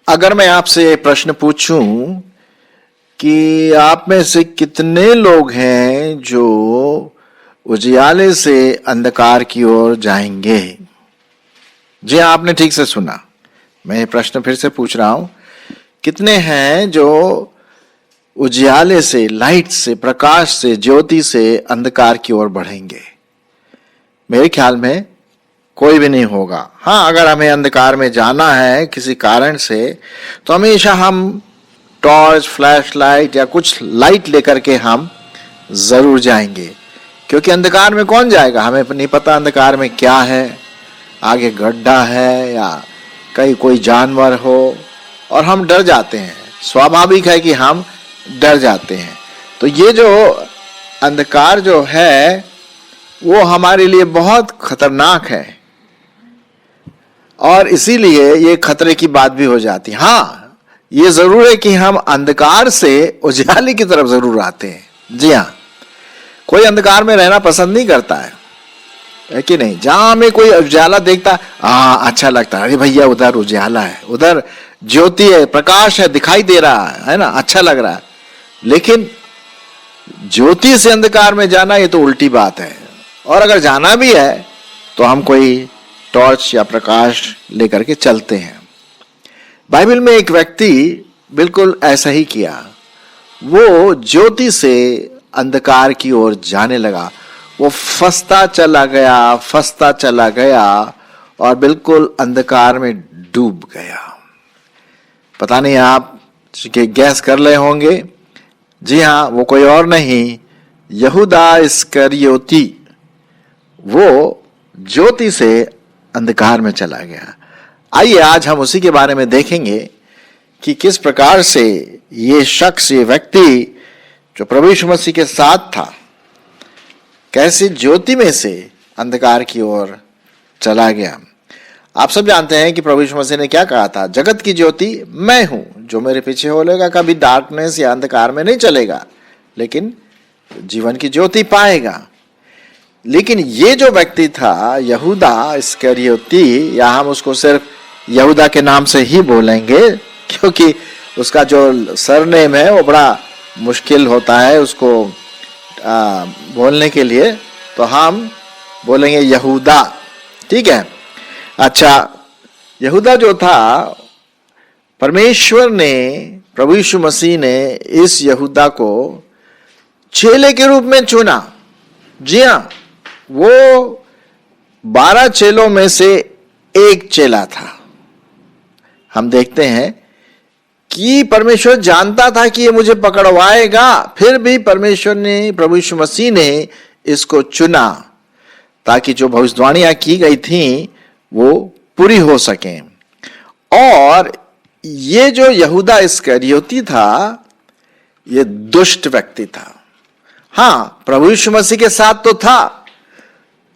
अगर मैं आपसे प्रश्न पूछूं कि आप में से कितने लोग हैं जो उजियाले से अंधकार की ओर जाएंगे? जी हाँ, आपने ठीक से सुना। मैं ये प्रश्न फिर से पूछ रहा हूं, कितने हैं जो उजियाले से, लाइट से, प्रकाश से, ज्योति से अंधकार की ओर बढ़ेंगे? मेरे ख्याल में कोई भी नहीं होगा। हाँ, अगर हमें अंधकार में जाना है किसी कारण से, तो हमेशा हम टॉर्च, फ्लैश लाइट या कुछ लाइट लेकर के हम जरूर जाएंगे, क्योंकि अंधकार में कौन जाएगा? हमें नहीं पता अंधकार में क्या है, आगे गड्ढा है या कहीं कोई जानवर हो, और हम डर जाते हैं। स्वाभाविक है कि हम डर जाते हैं। तो ये जो अंधकार जो है वो हमारे लिए बहुत खतरनाक है, और इसीलिए ये खतरे की बात भी हो जाती है। हाँ, ये जरूर है कि हम अंधकार से उजाले की तरफ जरूर आते हैं। जी हाँ, कोई अंधकार में रहना पसंद नहीं करता है कि नहीं? जहां हमें कोई उजाला देखता, अच्छा लगता है, अरे भैया उधर उजाला है, उधर ज्योति है, प्रकाश है, दिखाई दे रहा है ना, अच्छा लग रहा है। लेकिन ज्योति से अंधकार में जाना, ये तो उल्टी बात है। और अगर जाना भी है तो हम कोई टॉर्च या प्रकाश लेकर के चलते हैं। बाइबल में एक व्यक्ति बिल्कुल ऐसा ही किया। वो ज्योति से अंधकार की ओर जाने लगा। वो फंसता चला गया और बिल्कुल अंधकार में डूब गया। पता नहीं आप गैस कर रहे होंगे। जी हाँ, वो कोई और नहीं, यहूदा इस्करियोती, वो ज्योति से अंधकार में चला गया। आइए आज हम उसी के बारे में देखेंगे कि किस प्रकार से ये शख्स, ये व्यक्ति जो प्रभु यीशु मसीह के साथ था, कैसे ज्योति में से अंधकार की ओर चला गया। आप सब जानते हैं कि प्रभु यीशु मसीह ने क्या कहा था? जगत की ज्योति मैं हूं, जो मेरे पीछे होलेगा कभी डार्कनेस या अंधकार में नहीं चलेगा, लेकिन जीवन की ज्योति पाएगा। लेकिन ये जो व्यक्ति था यहूदा इस्करियोती, या हम उसको सिर्फ यहूदा के नाम से ही बोलेंगे, क्योंकि उसका जो सरनेम है वो बड़ा मुश्किल होता है उसको बोलने के लिए, तो हम बोलेंगे यहूदा। ठीक है? अच्छा, यहूदा जो था, परमेश्वर ने, प्रभु यीशु मसीह ने इस यहूदा को चेले के रूप में चुना। जी हाँ, वो 12 चेलों में से एक चेला था। हम देखते हैं कि परमेश्वर जानता था कि ये मुझे पकड़वाएगा, फिर भी परमेश्वर ने, प्रभु यीशु मसीह ने इसको चुना ताकि जो भविष्यवाणियां की गई थी वो पूरी हो सके। और ये जो यहूदा इस्करियोती था, ये दुष्ट व्यक्ति था। हाँ, प्रभु यीशु मसीह के साथ तो था,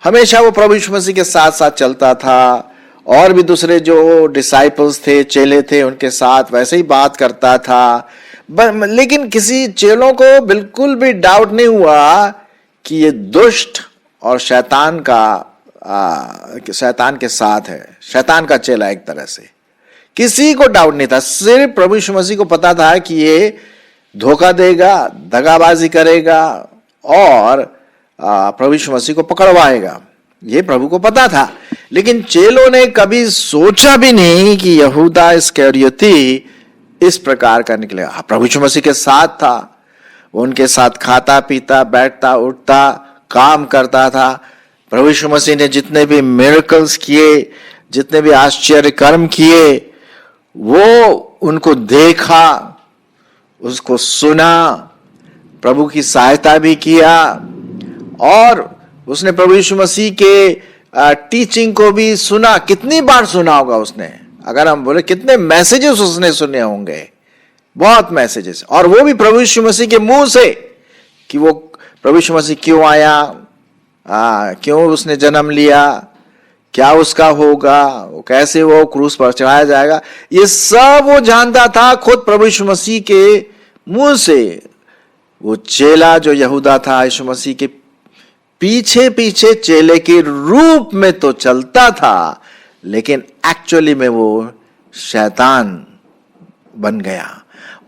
हमेशा वो प्रभु यीशु मसीह के साथ साथ चलता था, और भी दूसरे जो डिसाइपल्स थे, चेले थे, उनके साथ वैसे ही बात करता था। लेकिन किसी चेलों को बिल्कुल भी डाउट नहीं हुआ कि ये दुष्ट और शैतान के साथ है, शैतान का चेला एक तरह से। किसी को डाउट नहीं था, सिर्फ प्रभु यीशु मसीह को पता था कि ये धोखा देगा, दगाबाजी करेगा और प्रभु यीशु मसीह को पकड़वाएगा। ये प्रभु को पता था। लेकिन चेलों ने कभी सोचा भी नहीं कि यहूदा इस्करियोती इस प्रकार का निकलेगा। प्रभु यीशु मसीह के साथ था, वो उनके साथ खाता पीता, बैठता उठता, काम करता था। प्रभु यीशु मसीह ने जितने भी मिरेकल्स किए, जितने भी आश्चर्य कर्म किए, वो उनको देखा, उसको सुना, प्रभु की सहायता भी किया, और उसने प्रभु यीशु मसीह के टीचिंग को भी सुना। कितनी बार सुना होगा उसने? अगर हम बोले कितने मैसेजेस उसने सुने होंगे, बहुत मैसेजेस। और वो भी प्रभु यीशु मसीह के मुंह से, कि वो प्रभु यीशु मसीह क्यों आया, क्यों उसने जन्म लिया, क्या उसका होगा, वो कैसे वो क्रूस पर चढ़ाया जाएगा, ये सब वो जानता था खुद प्रभु यीशु मसीह के मुंह से। वो चेला जो यहूदा था, यीशु मसीह के पीछे पीछे चेले के रूप में तो चलता था, लेकिन एक्चुअली में वो शैतान बन गया।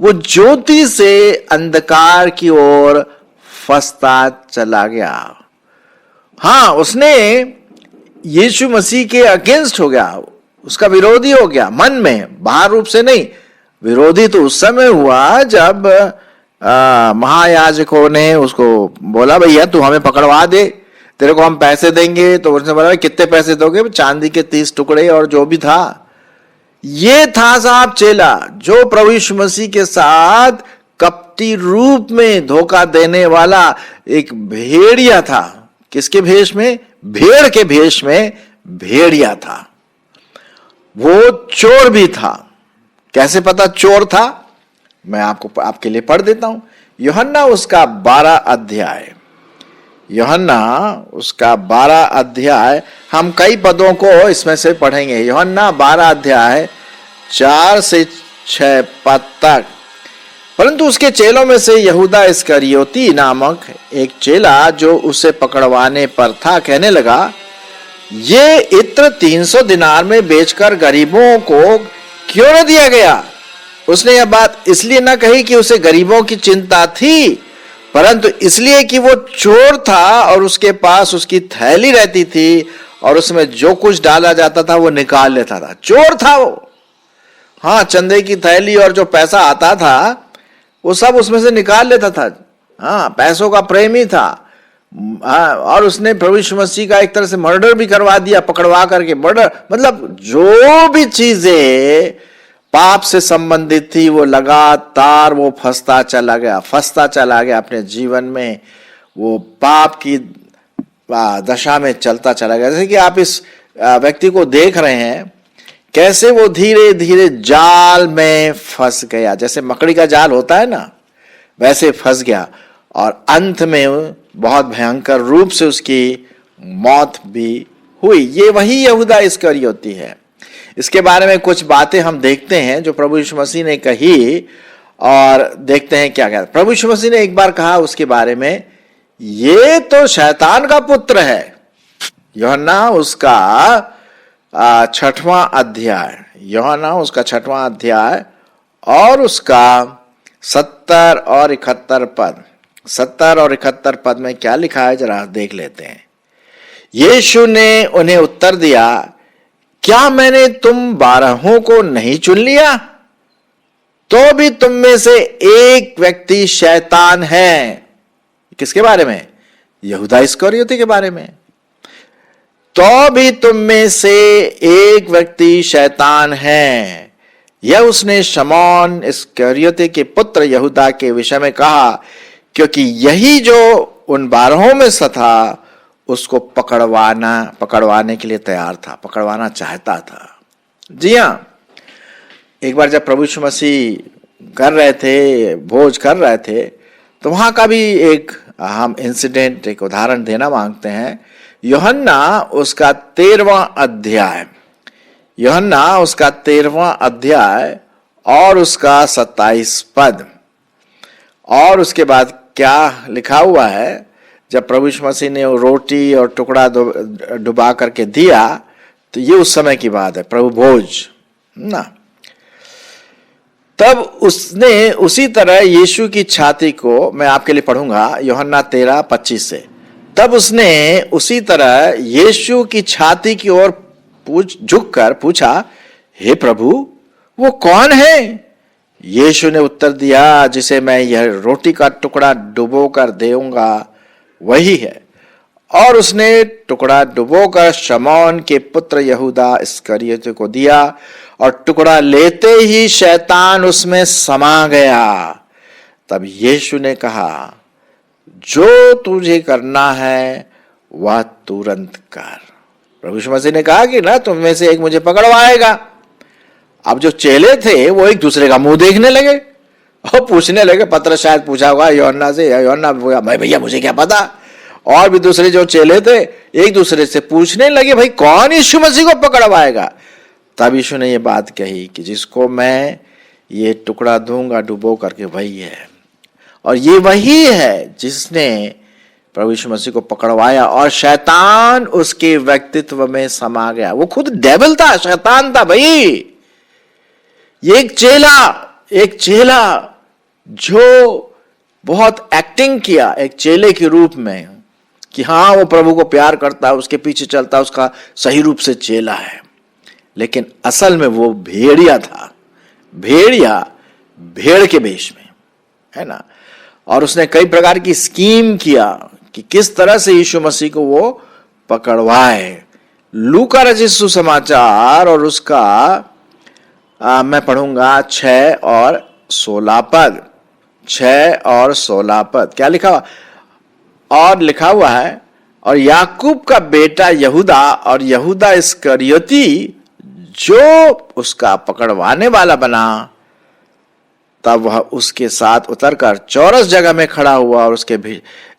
वो ज्योति से अंधकार की ओर फंसता चला गया। हाँ, उसने यीशु मसीह के अगेंस्ट हो गया, उसका विरोधी हो गया मन में, बाहर रूप से नहीं। विरोधी तो उस समय हुआ जब महायाजकों ने उसको बोला, भैया तू हमें पकड़वा दे, तेरे को हम पैसे देंगे। तो उसने बोला, कितने पैसे दोगे? चांदी के 30 टुकड़े और जो भी था। ये था साहब चेला, जो प्रभु यीशु मसीह के साथ कपटी रूप में धोखा देने वाला एक भेड़िया था। किसके भेष में? भेड़ के भेष में भेड़िया था। वो चोर भी था। कैसे पता चोर था? मैं आपके लिए पढ़ देता हूं। यूहन्ना उसका 12 अध्याय, यूहन्ना उसका 12 अध्याय, हम कई पदों को इसमें से पढ़ेंगे। यूहन्ना 12 अध्याय 4 से 6 पद तक। परंतु उसके चेलों में से यहूदा इस्करियोती नामक एक चेला जो उसे पकड़वाने पर था, कहने लगा, ये इत्र 300 दिनार में बेचकर गरीबों को क्यों न दिया गया? उसने यह बात इसलिए न कही कि उसे गरीबों की चिंता थी, परंतु इसलिए कि वो चोर था और उसके पास उसकी थैली रहती थी और उसमें जो कुछ डाला जाता था वो निकाल लेता था। चोर था वो। हाँ, चंदे की थैली और जो पैसा आता था वो सब उसमें से निकाल लेता था। हाँ, पैसों का प्रेमी था। हाँ, और उसने प्रभु यीशु मसीह का एक तरह से मर्डर भी करवा दिया, पकड़वा करके। मर्डर मतलब जो भी चीजें पाप से संबंधित थी वो लगातार वो फंसता चला गया अपने जीवन में। वो पाप की दशा में चलता चला गया। जैसे कि आप इस व्यक्ति को देख रहे हैं, कैसे वो धीरे धीरे जाल में फंस गया। जैसे मकड़ी का जाल होता है ना, वैसे फंस गया और अंत में बहुत भयंकर रूप से उसकी मौत भी हुई। ये वही यहूदा इस्करियोती है। इसके बारे में कुछ बातें हम देखते हैं जो प्रभु यीशु मसीह ने कही, और देखते हैं क्या क्या प्रभु यीशु मसीह ने एक बार कहा उसके बारे में, ये तो शैतान का पुत्र है। यूहन्ना उसका 6वां अध्याय, यूहन्ना उसका 6वां अध्याय और उसका 70 और 71 पद। 70 और 71 पद में क्या लिखा है जरा देख लेते हैं। यीशु ने उन्हें उत्तर दिया, क्या मैंने तुम 12 को नहीं चुन लिया? तो भी तुम में से एक व्यक्ति शैतान है। किसके बारे में? यहूदा इस्करियोती के बारे में। तो भी तुम में से एक व्यक्ति शैतान है। यह उसने शमौन इस्करियोती के पुत्र यहूदा के विषय में कहा, क्योंकि यही जो उन 12 में से था उसको पकड़वाने के लिए तैयार था, पकड़वाना चाहता था। जी हां, एक बार जब प्रभु यीशु मसीह कर रहे थे, भोज कर रहे थे, तो वहां का भी एक हम इंसिडेंट, एक उदाहरण देना मांगते हैं। यूहन्ना उसका 13वां अध्याय, यूहन्ना उसका 13वां अध्याय और उसका 27 पद। और उसके बाद क्या लिखा हुआ है, जब प्रभु यीशु मसीह ने रोटी और टुकड़ा डुबा करके दिया, तो ये उस समय की बात है, प्रभु भोज ना। तब उसने उसी तरह यीशु की छाती को, मैं आपके लिए पढ़ूंगा यूहन्ना 13:25 से। तब उसने उसी तरह यीशु की छाती की ओर झुककर पूछा, हे प्रभु, वो कौन है? यीशु ने उत्तर दिया, जिसे मैं यह रोटी का टुकड़ा डुबोकर देऊंगा वही है। और उसने टुकड़ा डुबोकर शमौन के पुत्र यहूदा इस्करियोती को दिया, और टुकड़ा लेते ही शैतान उसमें समा गया। तब यीशु ने कहा, जो तुझे करना है वह तुरंत कर। प्रभु यीशु मसीह ने कहा कि ना, तुम में से एक मुझे पकड़वाएगा। अब जो चेले थे वो एक दूसरे का मुंह देखने लगे और पूछने लगे। पत्र शायद पूछा होगा यूहन्ना से, यूहन्ना भाई भैया मुझे क्या पता। और भी दूसरे जो चेले थे एक दूसरे से पूछने लगे, भाई कौन यीशु मसीह को पकड़वाएगा? तब यीशु ने ये बात कही कि जिसको मैं ये टुकड़ा दूंगा डुबो करके, वही है। और ये वही है जिसने प्रभु यीशु मसीह को पकड़वाया और शैतान उसके व्यक्तित्व में समा गया। वो खुद डेविल था, शैतान था भाई। ये एक चेला जो बहुत एक्टिंग किया एक चेले के रूप में कि हाँ वो प्रभु को प्यार करता है, उसके पीछे चलता है, उसका सही रूप से चेला है, लेकिन असल में वो भेड़िया था। भेड़िया भेड़ के वेश में, है ना। और उसने कई प्रकार की स्कीम किया कि किस तरह से यीशु मसीह को वो पकड़वाए। लूका रचित सुसमाचार और उसका मैं पढ़ूंगा 6 और 16 पद। 6 और 16 पद क्या लिखा हुआ? और लिखा हुआ है, और याकूब का बेटा यहूदा और यहूदा इस्करियोती जो उसका पकड़वाने वाला बना, तब वह उसके साथ उतरकर चौरस जगह में खड़ा हुआ और उसके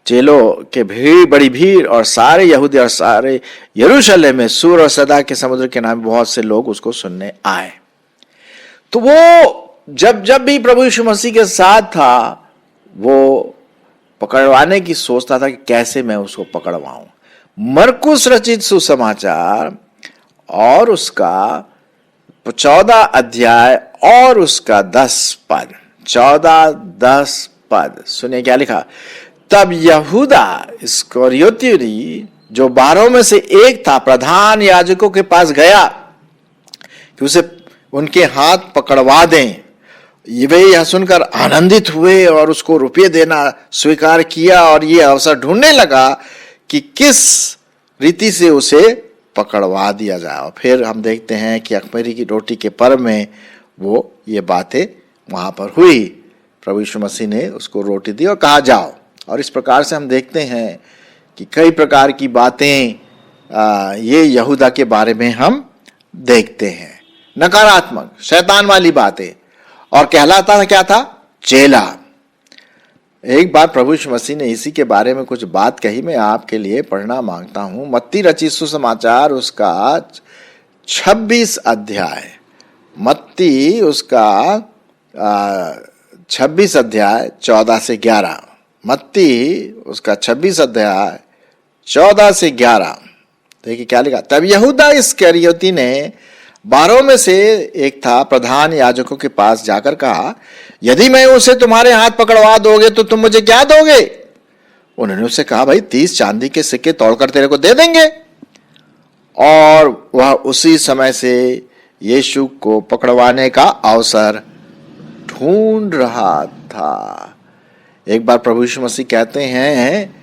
चेलों के बड़ी भीड़ और सारे यहूदी और सारे यरूशलेम में सूर और सदा के समुद्र के नाम बहुत से लोग उसको सुनने आए। तो वो जब भी प्रभु यीशु मसीह के साथ था, वो पकड़वाने की सोचता था कि कैसे मैं उसको पकड़वाऊं। मरकुस रचित सुसमाचार और उसका 14 अध्याय और उसका 10 पद। 14-10 पद सुनिए क्या लिखा। तब यहूदा इस्करियोती जो 12 में से एक था, प्रधान याजकों के पास गया कि उसे उनके हाथ पकड़वा दें। वे यह सुनकर आनंदित हुए और उसको रुपये देना स्वीकार किया और ये अवसर ढूंढने लगा कि किस रीति से उसे पकड़वा दिया जाए। और फिर हम देखते हैं कि अख़मीरी की रोटी के पर्व में वो ये बातें वहां पर हुई। प्रभु यीशु मसीह ने उसको रोटी दी और कहा जाओ। और इस प्रकार से हम देखते हैं कि कई प्रकार की बातें ये यहूदा के बारे में हम देखते हैं, नकारात्मक शैतान वाली बातें। और कहलाता था क्या था? चेला। एक बार प्रभु यीशु मसीह ने इसी के बारे में कुछ बात कही, मैं आपके लिए पढ़ना मांगता हूं। मत्ती रचित सुसमाचार उसका 26 अध्याय, मत्ती उसका 26 अध्याय 14 से 11। मत्ती उसका 26 अध्याय 14 से 11। देखिए क्या लिखा। तब यहूदा इस्करियोती ने 12 में से एक था, प्रधान याजकों के पास जाकर कहा, यदि मैं उसे तुम्हारे हाथ पकड़वा दोगे तो तुम मुझे क्या दोगे? उन्होंने उससे कहा, भाई 30 चांदी के सिक्के तोड़कर तेरे को दे देंगे। और वह उसी समय से यीशु को पकड़वाने का अवसर ढूंढ रहा था। एक बार प्रभु यीशु मसीह कहते हैं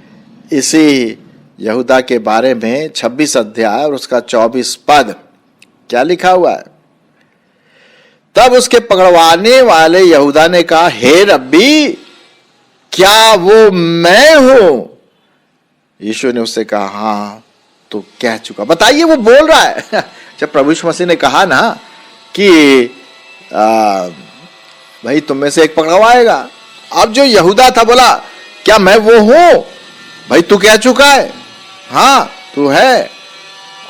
इसी यहूदा के बारे में 26 अध्याय और उसका 24 पद, क्या लिखा हुआ है। तब उसके पकड़वाने वाले यहूदा ने कहा, हे रब्बी, क्या वो मैं हूं? यीशु ने उससे कहा, हाँ तो कह चुका। बताइए वो बोल रहा है। जब प्रभु यीशु मसीह ने कहा ना कि भाई तुम में से एक पकड़वाएगा, अब जो यहूदा था बोला, क्या मैं वो हूं? भाई तू कह चुका है, हाँ तू है।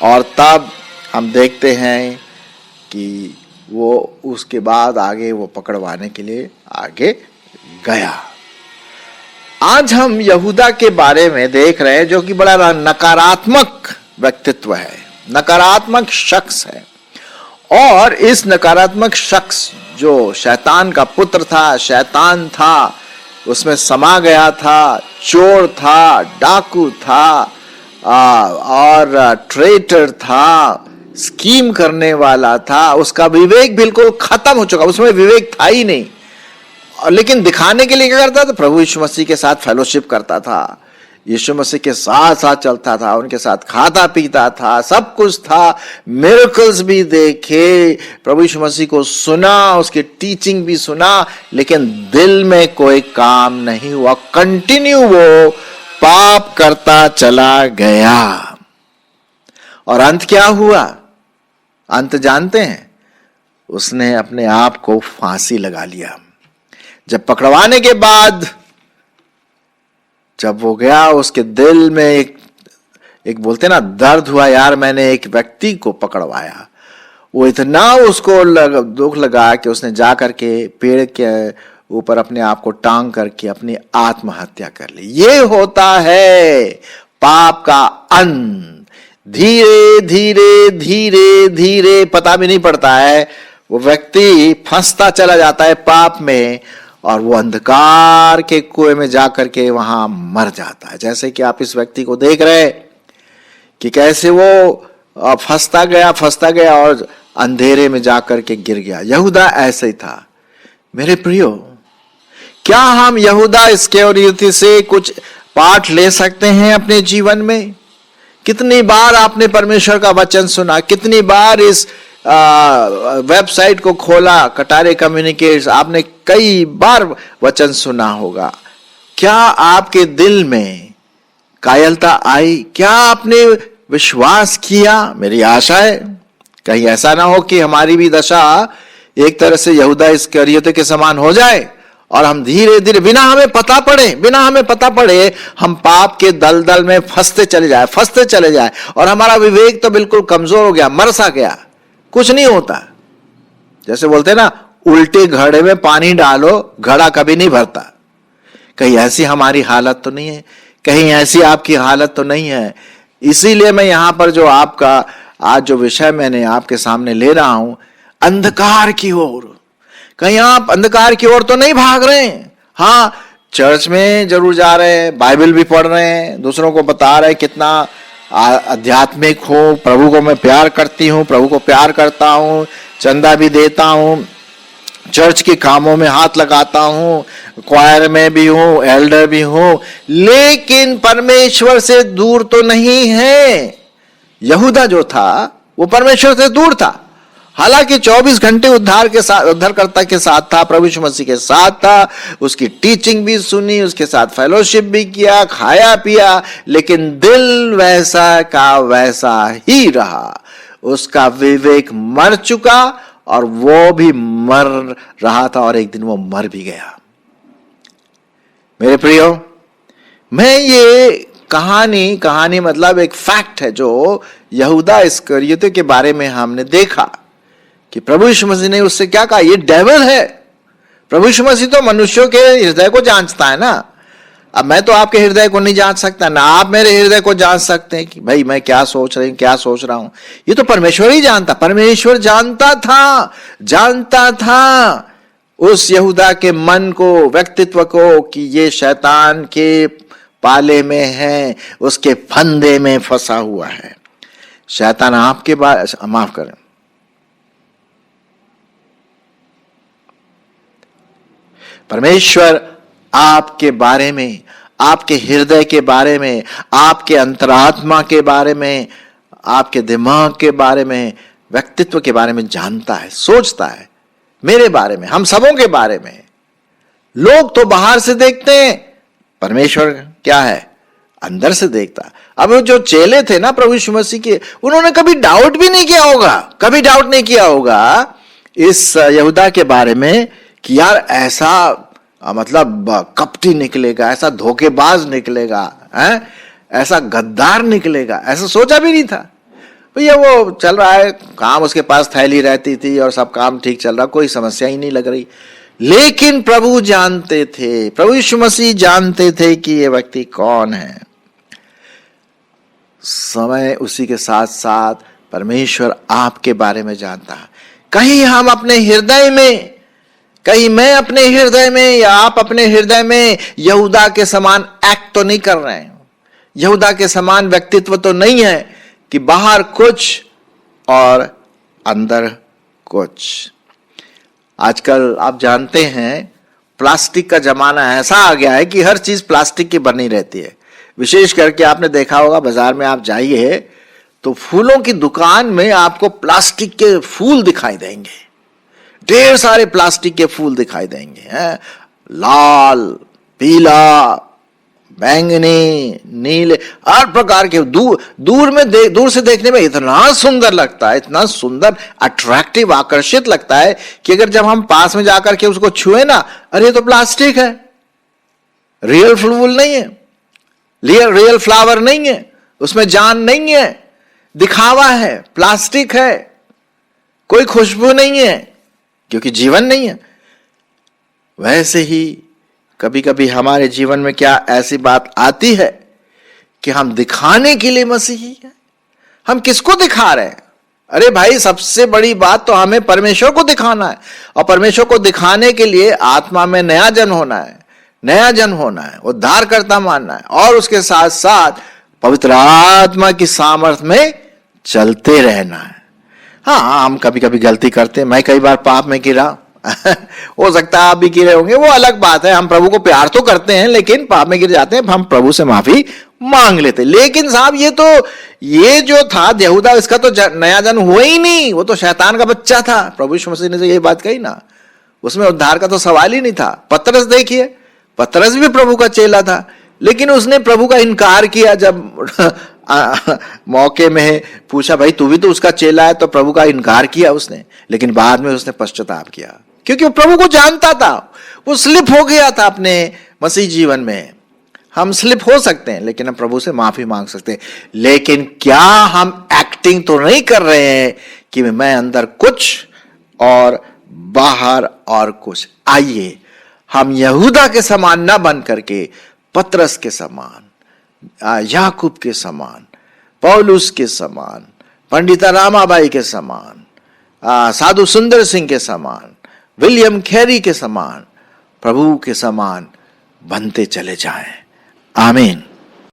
और तब हम देखते हैं कि वो उसके बाद आगे वो पकड़वाने के लिए आगे गया। आज हम यहूदा के बारे में देख रहे हैं जो कि बड़ा नकारात्मक व्यक्तित्व है, नकारात्मक शख्स है। और इस नकारात्मक शख्स जो शैतान का पुत्र था, शैतान था, उसमें समा गया था, चोर था, डाकू था और ट्रेटर था, स्कीम करने वाला था। उसका विवेक बिल्कुल खत्म हो चुका, उसमें विवेक था ही नहीं। लेकिन दिखाने के लिए क्या करता था? प्रभु यीशु मसीह के साथ फेलोशिप करता था, यीशु मसीह के साथ साथ चलता था, उनके साथ खाता पीता था, सब कुछ था, मिरेकल्स भी देखे, प्रभु यीशु मसीह को सुना, उसकी टीचिंग भी सुना, लेकिन दिल में कोई काम नहीं हुआ। कंटिन्यू वो पाप करता चला गया। और अंत क्या हुआ? अंत जानते हैं? उसने अपने आप को फांसी लगा लिया। जब पकड़वाने के बाद जब वो गया, उसके दिल में एक बोलते ना दर्द हुआ, यार मैंने एक व्यक्ति को पकड़वाया। वो इतना उसको दुख लगा कि उसने जा करके पेड़ के ऊपर अपने आप को टांग करके अपनी आत्महत्या कर ली। ये होता है पाप का अंत। धीरे धीरे धीरे धीरे पता भी नहीं पड़ता है, वो व्यक्ति फंसता चला जाता है पाप में और वो अंधकार के कुएं में जाकर के वहां मर जाता है। जैसे कि आप इस व्यक्ति को देख रहे कि कैसे वो फंसता गया और अंधेरे में जाकर के गिर गया। यहूदा ऐसे ही था। मेरे प्रियो, क्या हम यहूदा इस्करियोती से कुछ पाठ ले सकते हैं अपने जीवन में? कितनी बार आपने परमेश्वर का वचन सुना, कितनी बार इस वेबसाइट को खोला, कटारे कम्युनिकेट्स, आपने कई बार वचन सुना होगा। क्या आपके दिल में कायरता आई? क्या आपने विश्वास किया? मेरी आशा है कहीं ऐसा ना हो कि हमारी भी दशा एक तरह से यहूदा इस्करियोती के समान हो जाए और हम धीरे धीरे बिना हमें पता पड़े हम पाप के दलदल में फंसते चले जाए और हमारा विवेक तो बिल्कुल कमजोर हो गया, मर सा गया, कुछ नहीं होता। जैसे बोलते ना, उल्टे घड़े में पानी डालो, घड़ा कभी नहीं भरता। कहीं ऐसी हमारी हालत तो नहीं है? कहीं ऐसी आपकी हालत तो नहीं है? इसीलिए मैं यहां पर जो आपका आज जो विषय मैंने आपके सामने ले रहा हूं, अंधकार की ओर। कहीं आप अंधकार की ओर तो नहीं भाग रहे हैं? हाँ, चर्च में जरूर जा रहे हैं, बाइबल भी पढ़ रहे हैं, दूसरों को बता रहे हैं कितना आध्यात्मिक हो, प्रभु को मैं प्यार करती हूँ, प्रभु को प्यार करता हूँ, चंदा भी देता हूँ, चर्च के कामों में हाथ लगाता हूँ, क्वायर में भी हूँ, एल्डर भी हूँ, लेकिन परमेश्वर से दूर तो नहीं है। यहूदा जो था वो परमेश्वर से दूर था। हालांकि 24 घंटे उद्धारकर्ता के साथ था, प्रभु यीशु मसीह के साथ था, उसकी टीचिंग भी सुनी, उसके साथ फेलोशिप भी किया, खाया पिया, लेकिन दिल वैसा का वैसा ही रहा। उसका विवेक मर चुका और वो भी मर रहा था और एक दिन वो मर भी गया। मेरे प्रियो, मैं ये कहानी मतलब एक फैक्ट है जो यहूदा इस्करियोती के बारे में हमने देखा कि प्रभु यीशु मसीह ने उससे क्या कहा, ये डेविल है। प्रभु यीशु मसीह तो मनुष्यों के हृदय को जांचता है ना। अब मैं तो आपके हृदय को नहीं जांच सकता, ना आप मेरे हृदय को जांच सकते हैं कि भाई मैं क्या सोच रहा हूं। ये तो परमेश्वर ही जानता। परमेश्वर जानता था उस यहूदा के मन को, व्यक्तित्व को, कि ये शैतान के पाले में है, उसके फंदे में फंसा हुआ है। शैतान आपके माफ करें, परमेश्वर आपके बारे में, आपके हृदय के बारे में, आपके अंतरात्मा के बारे में, आपके दिमाग के बारे में, व्यक्तित्व के बारे में जानता है, सोचता है। मेरे बारे में, हम सबों के बारे में। लोग तो बाहर से देखते हैं, परमेश्वर क्या है, अंदर से देखता है। अब जो चेले थे ना प्रभु यीशु मसीह के, उन्होंने कभी डाउट नहीं किया होगा इस यहूदा के बारे में कि यार ऐसा मतलब कपटी निकलेगा, ऐसा धोखेबाज निकलेगा, ऐसा गद्दार निकलेगा, ऐसा सोचा भी नहीं था। भैया वो चल रहा है काम, उसके पास थैली रहती थी और सब काम ठीक चल रहा, कोई समस्या ही नहीं लग रही। लेकिन प्रभु जानते थे, प्रभु यीशु मसीह जानते थे कि ये व्यक्ति कौन है। समय उसी के साथ साथ परमेश्वर आपके बारे में जानता है। कहीं हम अपने हृदय में, कहीं मैं अपने हृदय में या आप अपने हृदय में यहूदा के समान एक्ट तो नहीं कर रहे हैं, यहूदा के समान व्यक्तित्व तो नहीं है कि बाहर कुछ और अंदर कुछ। आजकल आप जानते हैं प्लास्टिक का जमाना ऐसा आ गया है कि हर चीज प्लास्टिक की बनी रहती है। विशेष करके आपने देखा होगा, बाजार में आप जाइए तो फूलों की दुकान में आपको प्लास्टिक के फूल दिखाई देंगे, ढेर सारे प्लास्टिक के फूल दिखाई देंगे, लाल, पीला, बैंगनी, नीले, हर प्रकार के। दूर से देखने में इतना सुंदर लगता है, इतना सुंदर, अट्रैक्टिव, आकर्षित लगता है कि अगर जब हम पास में जाकर के उसको छुए ना, अरे ये तो प्लास्टिक है, रियल फूल नहीं है, रियल फ्लावर नहीं है, उसमें जान नहीं है, दिखावा है, प्लास्टिक है, कोई खुशबू नहीं है, क्योंकि जीवन नहीं है। वैसे ही कभी कभी हमारे जीवन में क्या ऐसी बात आती है कि हम दिखाने के लिए मसीही हैं। हम किसको दिखा रहे हैं? अरे भाई, सबसे बड़ी बात तो हमें परमेश्वर को दिखाना है, और परमेश्वर को दिखाने के लिए आत्मा में नया जन्म होना है, नया जन्म होना है, उद्धारकर्ता मानना है, और उसके साथ साथ पवित्र आत्मा की सामर्थ्य में चलते रहना है। हाँ, हम कभी कभी गलती करते हैं। मैं कई बार पाप में गिरा हो सकता है आप भी गिरे होंगे, वो अलग बात है। हम प्रभु को प्यार तो करते हैं, लेकिन पाप में गिर जाते हैं, हम प्रभु से माफी मांग लेते। लेकिन साहब, ये जो था यहूदा, इसका तो नया जन्म हुआ ही नहीं, वो तो शैतान का बच्चा था। प्रभु यीशु मसीह ने तो यही बात कही ना, उसमें उद्धार का तो सवाल ही नहीं था। पतरस देखिए, पतरस भी प्रभु का चेला था, लेकिन उसने प्रभु का इनकार किया। जब मौके में पूछा, भाई तू भी तो उसका चेला है, तो प्रभु का इनकार किया उसने। लेकिन बाद में उसने पश्चाताप किया, क्योंकि वो प्रभु को जानता था। वो स्लिप हो गया था अपने मसीह जीवन में। हम स्लिप हो सकते हैं, लेकिन हम प्रभु से माफी मांग सकते हैं। लेकिन क्या हम एक्टिंग तो नहीं कर रहे हैं कि मैं अंदर कुछ और बाहर और कुछ? आइए हम यहूदा के समान न बन करके पतरस के समान, याकूब के समान, पौलुस के समान, पंडिता रामाबाई के समान, साधु सुंदर सिंह के समान, विलियम कैरी के समान, प्रभु के समान बनते चले जाएं। आमीन।